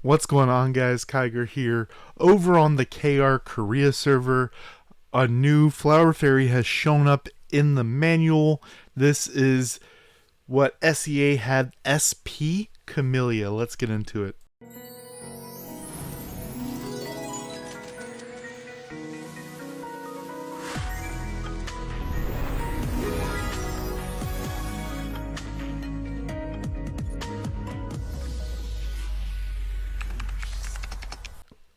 What's going on, guys? Kiger here. Over on the KR Korea server, a new flower fairy has shown up in the manual. This is what SEA had, SP Camilia. Let's get into it.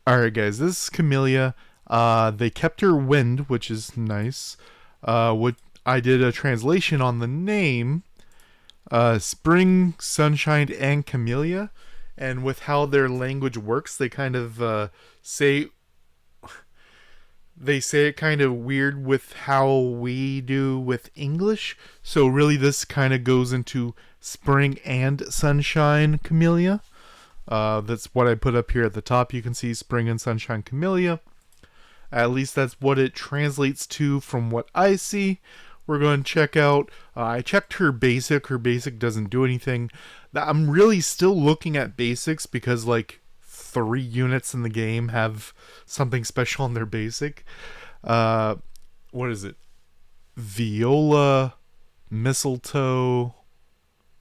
Alright, guys, this is Camilia. They kept her wind, which is nice. What I did a translation on the name, Spring, Sunshine, and Camilia. And with how their language works, they kind of say it kind of weird with how we do with English. So really, this kind of goes into Spring and Sunshine Camilia. That's what I put up here at the top. You can see Spring and Sunshine Camilia. At least that's what it translates to from what I see. We're going to check out. I checked her basic. Her basic doesn't do anything. I'm really still looking at basics because like 3 units in the game have something special on their basic. What is it? Viola, Mistletoe,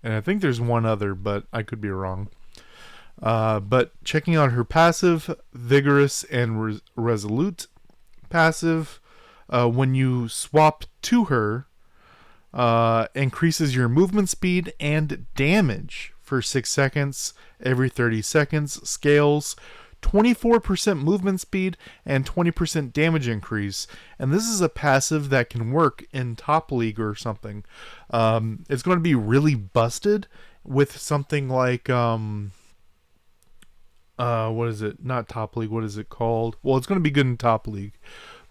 and I think there's one other, but I could be wrong. But checking out her passive, Vigorous and Resolute passive, when you swap to her, increases your movement speed and damage for 6 seconds every 30 seconds, scales 24% movement speed and 20% damage increase. And this is a passive that can work in top league or something. It's going to be really busted with something like what is it? Not top league. What is it called? Well, it's going to be good in top league,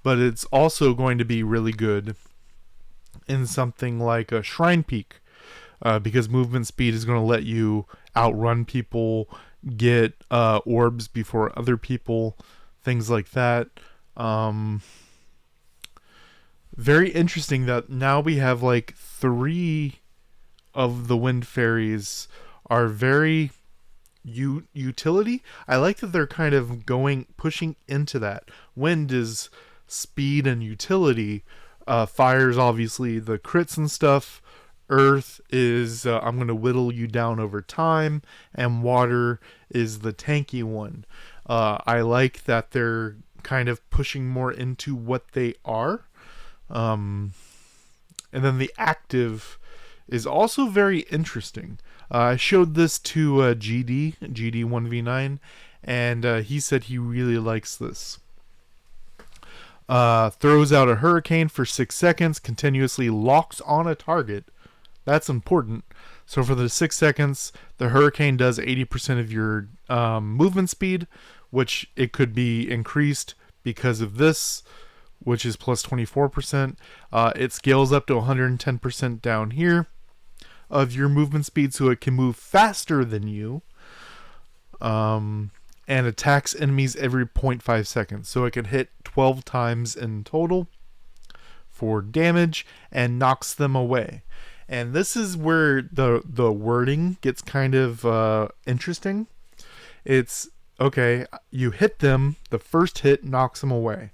but it's also going to be really good in something like a Shrine Peak, because movement speed is going to let you outrun people, get orbs before other people, things like that. Very interesting that now we have like 3 of the wind fairies are very utility. I like that they're kind of pushing into that. Wind is speed and utility. Fire's obviously the crits and stuff. Earth is I'm going to whittle you down over time, and water is the tanky one. I like that they're kind of pushing more into what they are. And then the active is also very interesting. I showed this to GD1v9, and he said he really likes this. Throws out a hurricane for 6 seconds, continuously locks on a target. That's important. So for the 6 seconds, the hurricane does 80% of your movement speed, which it could be increased because of this, which is plus 24%. It scales up to 110% down here of your movement speed, so it can move faster than you, and attacks enemies every 0.5 seconds. So it can hit 12 times in total for damage and knocks them away. And this is where the wording gets kind of interesting. It's, okay, you hit them, the first hit knocks them away.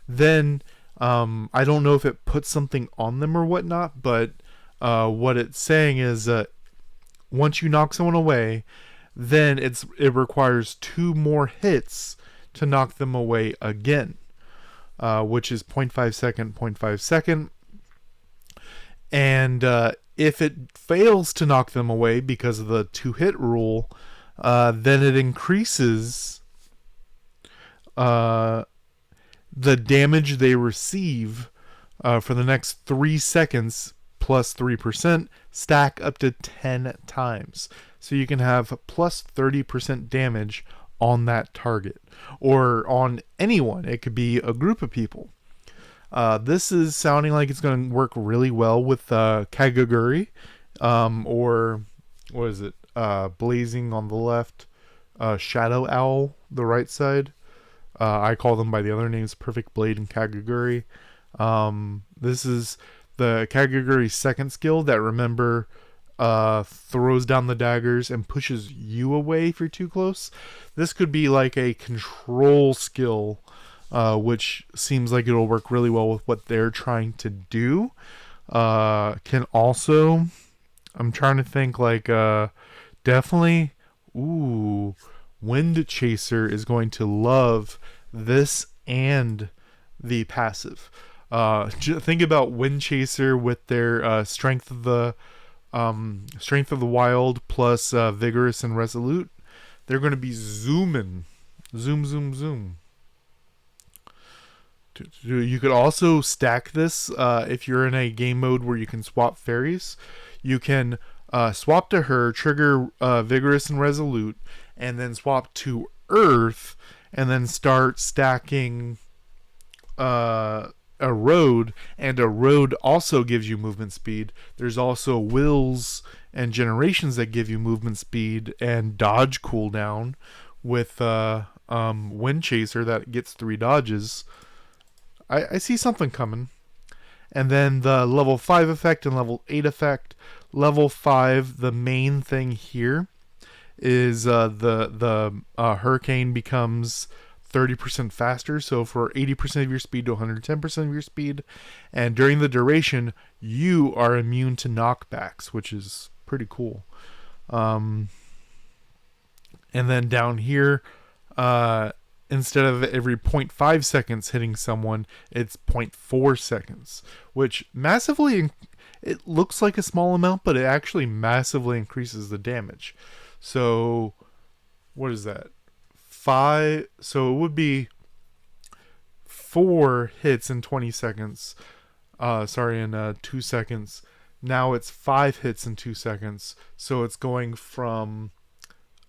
Then, I don't know if it puts something on them or whatnot, but what it's saying is once you knock someone away, then it requires 2 more hits to knock them away again, which is 0.5 second, 0.5 second. And if it fails to knock them away because of the 2-hit rule, then it increases the damage they receive for the next 3 seconds plus 3%, stack up to 10 times. So you can have plus 30% damage on that target, or on anyone. It could be a group of people. This is sounding like it's going to work really well with Kagaguri, or what is it? Blazing on the left, Shadow Owl the right side. I call them by the other names, Perfect Blade and Kagaguri. This is the Kagaguri's second skill that, remember, throws down the daggers and pushes you away if you're too close. This could be like a control skill, which seems like it'll work really well with what they're trying to do. Can also, I'm trying to think, like, definitely, ooh, Wind Chaser is going to love this and the passive. Think about Wind Chaser with their strength of the wild plus vigorous and resolute. They're going to be zooming, zoom, zoom, zoom. You could also stack this if you're in a game mode where you can swap fairies. You can swap to her, trigger vigorous and resolute, and then swap to earth, and then start stacking a road. And a road also gives you movement speed. There's also wills and generations that give you movement speed and dodge cooldown with Wind Chaser that gets 3 dodges. I see something coming. And then the level 5 effect and level 8 effect. Level 5, the main thing here is the hurricane becomes 30% faster, so for 80% of your speed to 110% of your speed. And during the duration, you are immune to knockbacks, which is pretty cool. And then down here, instead of every 0.5 seconds hitting someone, it's 0.4 seconds, which massively, it looks like a small amount, but it actually massively increases the damage. So, what is that? 5, so it would be 4 hits in 20 seconds. In 2 seconds. Now it's 5 hits in 2 seconds. So it's going from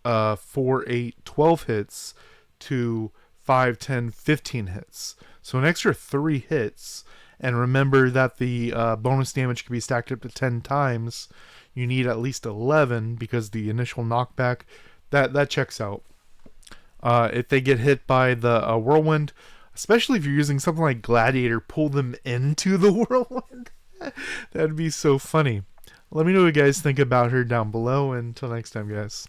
4, 8, 12 hits to 5, 10, 15 hits. So an extra 3 hits. And remember that the bonus damage can be stacked up to 10 times. You need at least 11 because the initial knockback, that checks out. If they get hit by the whirlwind, especially if you're using something like Gladiator, pull them into the whirlwind. That'd be so funny. Let me know what you guys think about her down below. Until next time, guys.